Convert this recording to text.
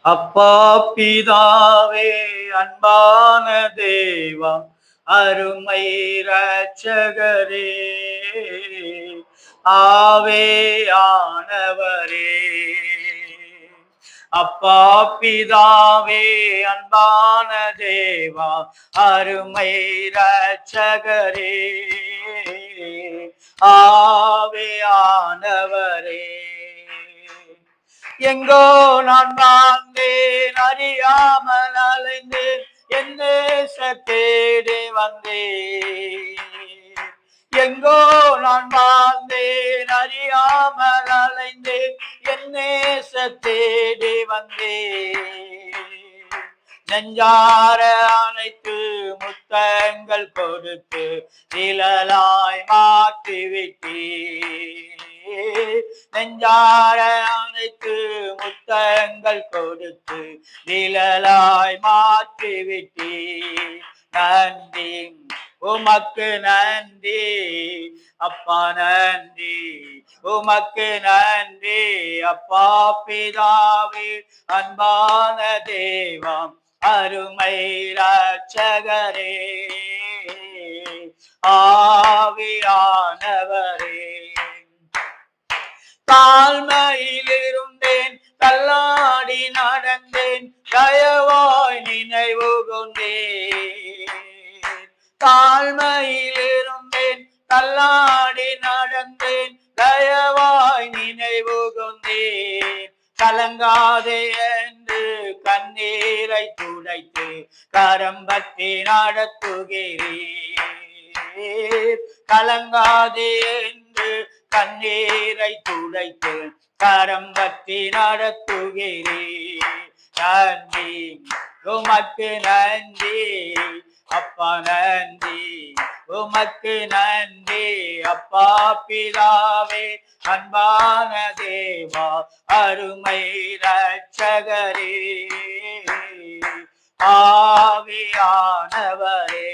அப்பா பிதாவே அன்பான தேவா அருமை இரட்சகரே ஆவேயானவரே. அப்பா பிதாவே அன்பான தேவா அருமை இரட்சகரே ஆவேயானவரே. எங்கோ நான் வாழ்ந்தேன், அறியாமல் அலைந்தேன், என் நேச தேடி வந்தேன். எங்கோ நான் வாழ்ந்தேன், அறியாமல் அலைந்தேன், என் நேச தேடி வந்தேன். நெஞ்சார அனைத்து முத்தங்கள் கொடுத்து நிழலாய் மாற்றிவிட்டேன். நெஞ்சார அனைத்து முத்தங்கள் கொடுத்து நிழலாய் மாற்றிவிட்டேன். நன்றி உமக்கு நன்றி அப்பா, நன்றி உமக்கு நன்றி அப்பா பிதாவே அன்பான தேவா அருமை இரட்சகரே ஆவியானவரே. தாழ்மையில் இருந்தேன், தள்ளாடி நடந்தேன், தயவாய் நினைவு கொண்டேன். தாழ்மையில் இருந்தேன், தள்ளாடி நடந்தேன், தயவாய் நினைவு கொண்டேன். கலங்காதே என்று கண்ணீரை துடைத்து கரம் பற்றி நடத்துகிறேன். கலங்காதே என்று கண்ணீரை துடைத்து கரம் பற்றி நடத்துகிறேன். நன்றி உமக்கு நன்றி அப்பா, நன்றி உமக்கு நன்றி அப்பா பிதாவே அன்பான தேவா அருமை இரட்சகரே ஆவியானவரே.